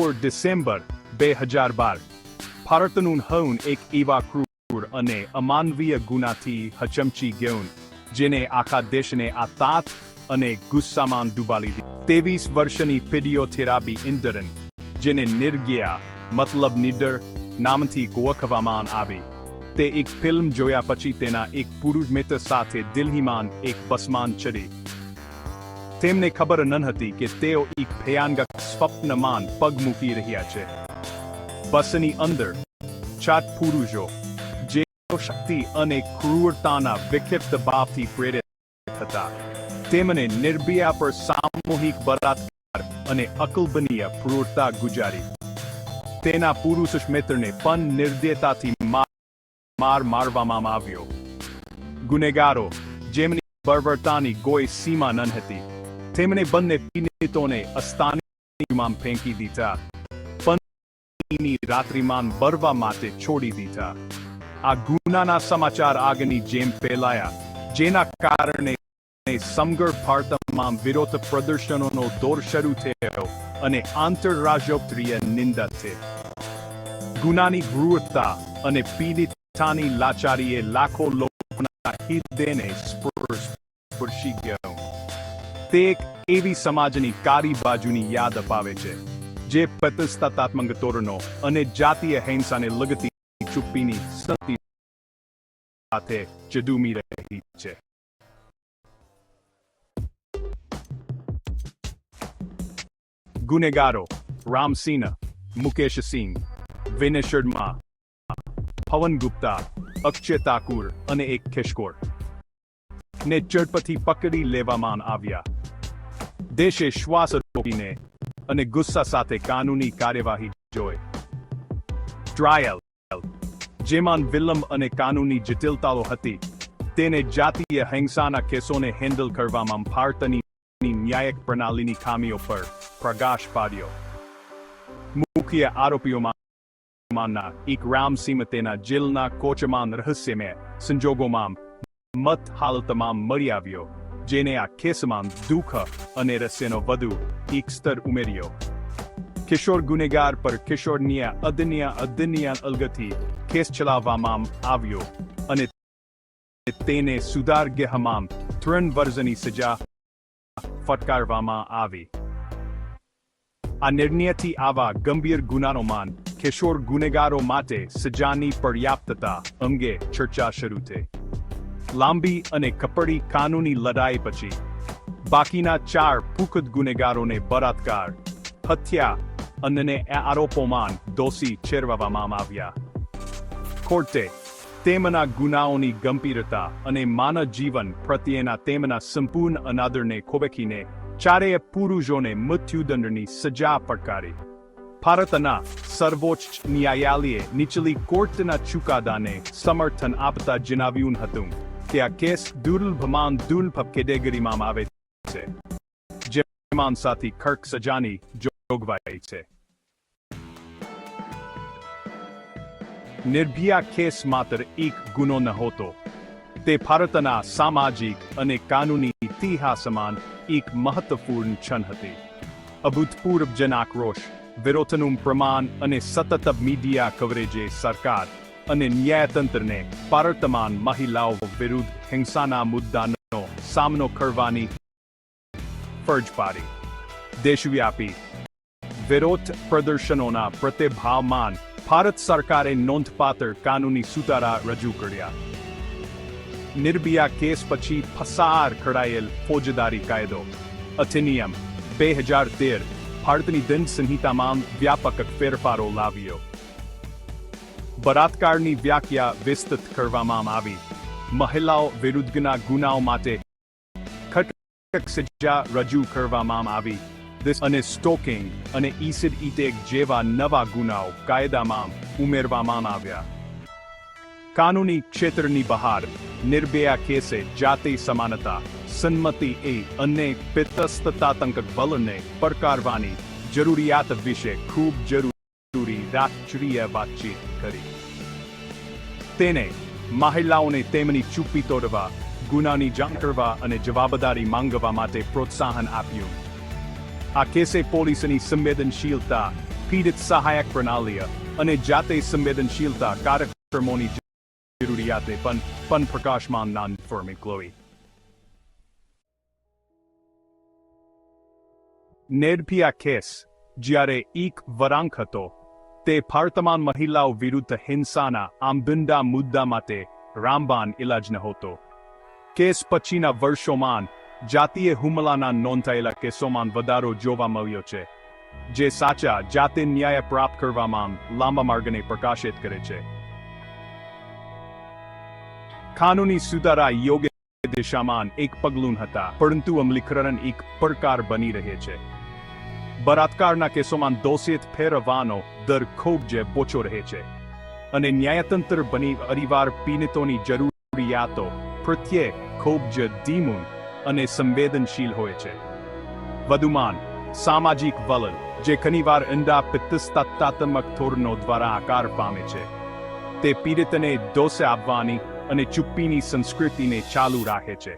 December 2012 ભારતનું હૌન એક એવા ક્રૂર અને અમાનવીય ગુનાથી હચમચી ગયું જેને આખા દેશને આતંક અને ગુસ્સામાં ડૂબાડી દીધો 23 વર્ષની ફિઝિયોથેરાપી ઇન્ટર્ન જેને નિર્ગયા મતલબ નિડર નામથી ઓળખવામાં આવી તે એક ફિલ્મ જોયા પછી તેના એક પુરુષ મિત્ર સાથે દિલ્હીમાં એક બસમાં ચડી તેમને ખબર ન હતી કે તેઓ એક ભયાનક સ્વપ્નમાં પગ મૂકી રહ્યા છે બસની અંદર 4 પુરુષો જેઓ શક્તિ અને ક્રૂરતાના વિક્ષિપ્ત ભાવથી પ્રેરિત હતા તેમને નિર્ભયા પર સામૂહિક બળાત્કાર અને અકલ્પનીય ક્રૂરતા ગુજારી તેના પુરુષ મિત્રને પણ નિર્દયતાથી મારવામાં આવ્યો ગુનેગારો જેમની બર્બરતાની કોઈ સીમા ન હતી તેમણે બંને પીડિતોને અસ્થાનીમાં ફેંકી દીધા પણ રાત્રિમાં બરવા માટે છોડી દીધા આ ગુનાના સમાચાર આગની જેમ ફેલાયા જેના કારણે સમગ્ર ભારતમાં વિરોધ પ્રદર્શનોનો દોર શરૂ થયો અને આંતરરાષ્ટ્રીય નિંદા થઈ ગુનાની ક્રૂરતા અને પીડિતાની લાચારીએ લાખો લોકોના હૃદયને સ્પર્શી ગયો તે એક એવી સમાજની કાળી બાજુની યાદ અપાવે છે જે પ્રતિષ્ઠાત્મક ધોરણો અને જાતીય હિંસાને લગતી ચૂપ્પીની સતી સાથે ઝઝૂમી રહી છે ગુનેગારો રામસિંહ મુકેશ સિંહ વિનય શર્મા પવન ગુપ્તા અક્ષય ઠાકુર અને એક ખિસકોર ને ઝડપથી પકડી લેવામાં આવ્યા દેશે શ્વાસ રોકીને અને ગુસ્સા સાથે કાનૂની કાર્યવાહી જોઈ ટ્રાયલ જેમાં વિલંબ અને કાનૂની જટિલતાઓ હતી તેને જાતીય હિંસાના કેસોને હેન્ડલ કરવામાં ભારતની ન્યાયિક પ્રણાલીની ખામીઓ પર પ્રકાશ પાડ્યો મુખ્ય આરોપીઓમાંના એક રામસિંહ તેના જેલના કોચમાં રહસ્યમય સંજોગોમાં મત હાલતમાં મરી આવ્યો જેને આ કેસમાં દુઃખ અને રહસ્યનો વધુ એક સ્તર ઉમેર્યો કિશોર ગુનેગાર પર કિશોરની અદન્ય અલગથી કેસ ચલાવવામાં આવ્યો અને તેને સુધાર ગૃહમાં 3 વર્ષની સજા ફટકારવામાં આવી આ નિર્ણયથી આવા ગંભીર ગુનાઓમાં કિશોર ગુનેગારો માટે સજાની પર્યાપ્તતા અંગે ચર્ચા શરૂ થઈ લાંબી અને કપરી કાનૂની લડાઈ પછી બાકીના 4 પુખ્ત ગુનેગારોને બળાત્કાર હત્યા અને આરોપોમાં દોષી ઠેરવવામાં આવ્યા કોર્ટે તેમના ગુનાઓની ગંભીરતા અને માનવ જીવન પ્રત્યેના તેમના સંપૂર્ણ અનાદરને ખોબકીને 4 પુરુષોને મૃત્યુદંડની સજા ફટકારી ભારતના સર્વોચ્ચ ન્યાયાલયે નીચલી કોર્ટના ચુકાદાને સમર્થન આપતા જણાવ્યું હતું કે આ કેસ દુર્લભમાં દુર્લભ કેટેગરીમાં આવે છે જેમાં સાથી ખર્ક સજાની જોગવાઈ છે નિર્ભયા કેસ માત્ર એક ગુનો નહોતો તે ભારતના સામાજિક અને કાનૂની ઇતિહાસમાં એક મહત્વપૂર્ણ ક્ષણ હતી અભૂતપૂર્વ જનાક્રોશ વિરોધનું પ્રમાણ અને સતત મીડિયા કવરેજે સરકાર અને ન્યાયતંત્રને ભારતમાં મહિલાઓ વિરુદ્ધ હિંસાના મુદ્દાનો સામનો કરવાની ફરજ પાડી દેશવ્યાપી વિરોધ પ્રદર્શનોના પ્રતિભાવમાં ભારત સરકારે નોંધપાત્ર કાનૂની સુધારા રજૂ કર્યા નિર્ભયા કેસ પછી પસાર કરાયેલ ફોજદારી કાયદો અધિનિયમ 2013 ભારતની દંડ સંહિતામાં વ્યાપક ફેરફારો લાવ્યો બળાત્કારની વ્યાખ્યા વિસ્તૃત કરવામાં આવી મહિલાઓ વિરુદ્ધના ગુનાઓ માટે કડક સજા રજૂ કરવામાં આવી અને સ્ટોકિંગ અને એસિડ અટેક જેવા નવા ગુનાઓ કાયદામાં ઉમેરવામાં આવ્યા કાનૂની ક્ષેત્રની બહાર નિર્ભયા કેસે જાતિ સમાનતા સંમતિ અને પિતસ્તતાત્મક બળને પડકારવાની જરૂરિયાત વિશે ખૂબ જરૂરી રાષ્ટ્રીય વાતચીત કરી તેને મહિલાઓને તેમની ચૂપ્પી તોડવા ગુનાની જાણ કરવા અને જવાબદારી માંગવા માટે પ્રોત્સાહન આપ્યું આ કેસે પોલીસની સંવેદનશીલતા પીડિત સહાયક પ્રણાલીઓ અને જાતે સંવેદનશીલતા કાર્યક્રમોની જરૂરિયાતે પણ પ્રકાશમાન નાન ફોર્મે ગ્લોઈ નિર્ભયા કેસ જ્યારે એક વળાંક હતો તે ભારતમાં મહિલાઓ વિરુદ્ધ હિંસાના આંબિંદા મુદ્દા માટે રામબાન ઇલાજ નહોતો. કેસ પછીના વર્ષોમાં જાતીય હુમલાના નોંધાયેલા કેસોમાં વધારો જોવા મળ્યો છે, જે સાચા જાતે ન્યાય પ્રાપ્ત કરવામાં લાંબા માર્ગને પ્રકાશિત કરે છે. કાનૂની સુધારા યોગ્ય દિશામાં એક પગલું હતા, પરંતુ અમલીકરણ એક પડકાર બની રહે છે. બળાત્કારના કેસોમાં દોષિત ઠેરવવાનો દર ખૂબ જ ઓછો રહે છે, અને ન્યાયતંત્ર બની પરિવાર પીડિતોની જરૂરિયાતો પ્રત્યે ખૂબ જ ધીમું અને સંવેદનશીલ હોય છે. વધુમાં સામાજિક વલણ, જે ઘણીવાર ઊંડા પ્રતિષ્ઠાત્મક ધોરણો દ્વારા આકાર પામે છે, તે પીડિતને દોષ આપવાની અને ચૂપ્પીની સંસ્કૃતિને ચાલુ રાખે છે.